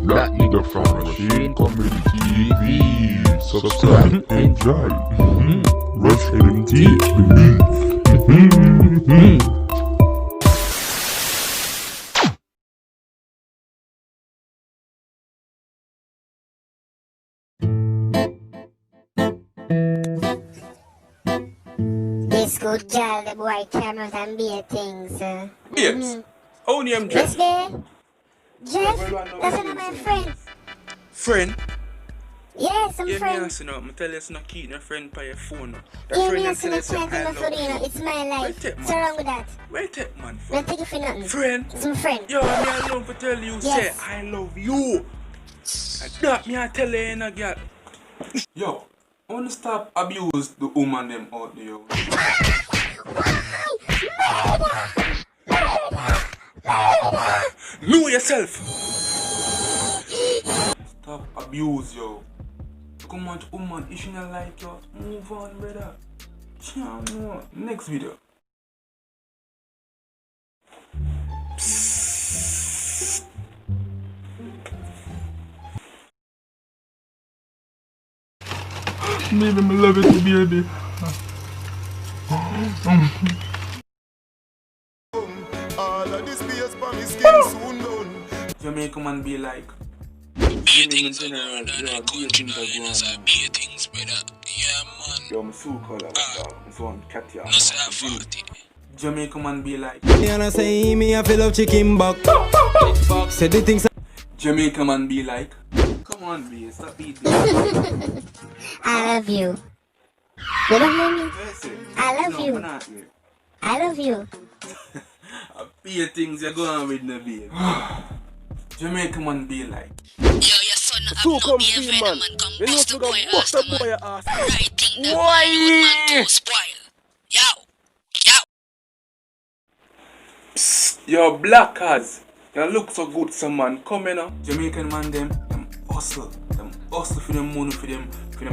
That nigga from RushainComedy TV. Subscribe, enjoy. RushainComedy. This good girl, the boy cameras and beer things. Yes. How name Yes, Jeff? babe. Jeff, that's one of my friends. Friend? Yes, I'm Yeah, me friend. ask you now. I tell you it's not keep your friend by your phone now. That Yeah, friend me them and tell you some say, client I in my food, love you know. you. It's my life. Wait a What's wrong with that? Wait a man, Don't friend. take it for nothing. Friend? It's my friend. Yo, me alone to tell you say Yes. I love you. And that me I tell you in a girl. Yo, I wanna stop abuse the woman them out there. Know yourself. Stop abuse yo. Come on, woman, if she not like you, move on, brother. Can't know. Next video. Baby, I love it, baby. All of this space for me skin soon done. Jamaica man be like. Beer things are going on in the country now, you know, so beer things, brother. Yeah, man. Yo, I'm so cold about that. I'm so on cat here. No say I 40. Jamaica man be like. And I say me, I feel love chicken back. Say the things. Jamaica man be like. Come on, B, stop beating. I love you. You don't hear me? Listen. I love you. No, I'm not here. I love you. Beer things you're going with the beer. Jamaica man be like. Yo, your son have no beer man. Come bust the boy ass, man. Right thing that boy you man to spoil. Yo. Yo, blackers. You look so good, some man. Come in now. Jamaican man them hustle. Them hustle for them money, for them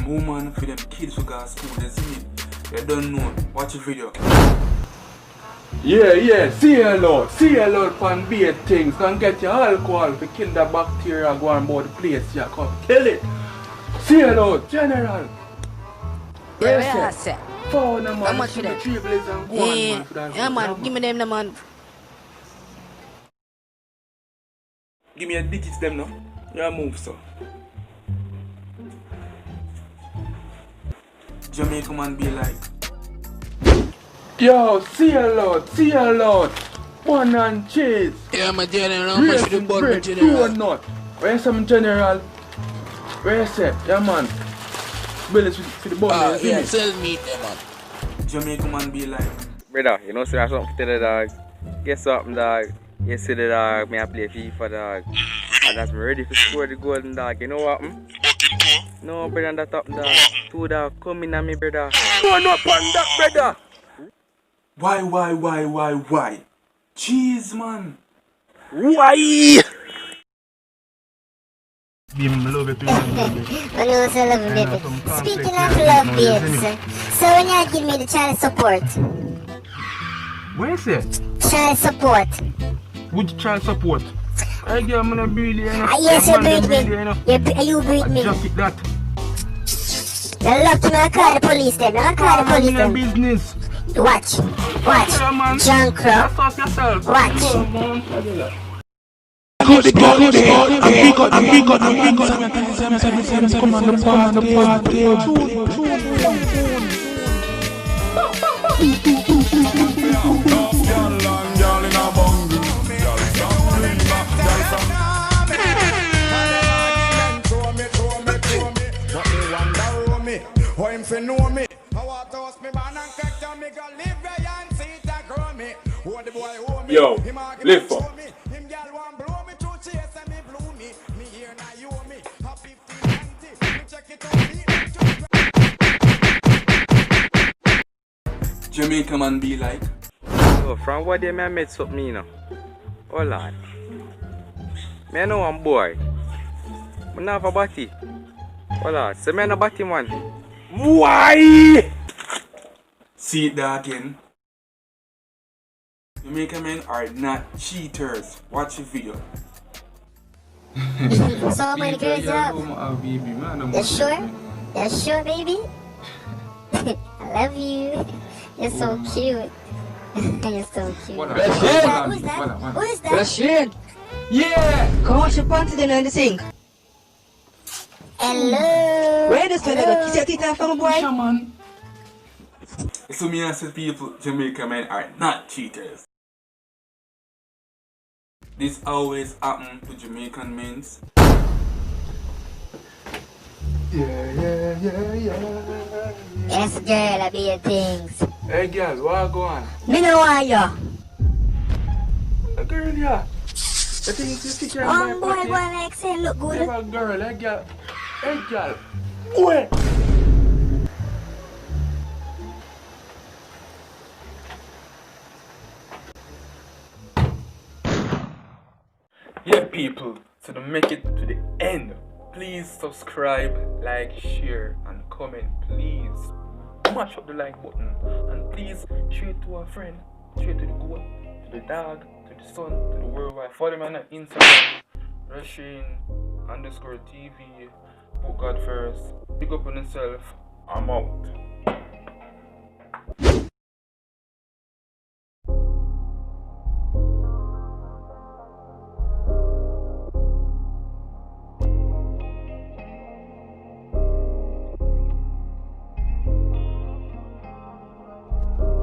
woman, for them kids who go to school. They see me. They don't know. Watch the video. Yeah, see a lot pan beer things. Can get your alcohol to kill the bacteria going about the place. Yeah, come kill it. See a lot, general. Yeah, I say. Phone man. How much for that? 3 blaze and go on, man. For that Yeah, man. Give me them, the man. Give me a digits them now. Yeah, move so. Jamaica man be like. Yo, see a lot. Bun and cheese. Yeah, my general, how much for the Raisin bun, my bread, general? donut. Where some general? Where you say? Yeah, man. Bills for the bun. you see Yeah, me? sell me them, man. Jamaica man be like. Brother, you know, so that's something to the dog. Guess something, dog. You see the dog, me I play FIFA, dog. And that's me ready to score the golden dog. You know what? No, brother, that up, dog. 2 dog, come in on me, brother. Run up on that, brother. Why? Jeez, man. Why? When you also love me, baby. Speaking of love, babes. So when you give me the child support. Where is it? Child support. Which child support? I get I'm gonna breathe you know. Yes, you breathe me. You breathe me. Just it that. You're lucky to call the police then. Don't call the police then. Business. Watch. Yeah, man. John Crow. Stop yourself. Watch. Come on. Come on the party. Girl in a bungle. Girl from Rima. Girl from But me wonder who me. How him fi know me? How I toast me man and catch me go live where and see that grow me. Who the boy who me? Yo, Him a give lift me up. show me. Him girl want blow me through chase and me blew me. Me here now you me. A 50 90. Me check it out. Jamaica man be like. So, from what day I met something, you know? Oh, Lord. Me know one boy. I don't have a body. Oh, Lord. So, me no body, man. Why? See it there again. Jamaican men are not cheaters. Watch the video. So many girls you have. Baby, man. You sure? You sure, baby? I love you. You're so cute. You're so cute. Who's that? Who's that? Rashid! Yeah! Come wash your panties then in the sink. Hello. Where does the nigga kiss your teeth off from a boy? Man. So me and say people, Jamaican men are not cheaters. This always happen to Jamaican men. Yeah. Yes, girl, I be your things. Hey girl, what go on? Me know why you. A girl, yeah. The thing is, you stick your hand Boy, like say look good. Never a girl, hey girl. Hey girl. Boy. Yeah, people, so to make it to the end, please subscribe, like, share, and comment. Please smash up the like button, and please share it to a friend, share it to the goat, to the dog, to the son, to the worldwide. Follow me on Instagram, Rushain_TV. Put God first. Pick up on yourself. I'm out.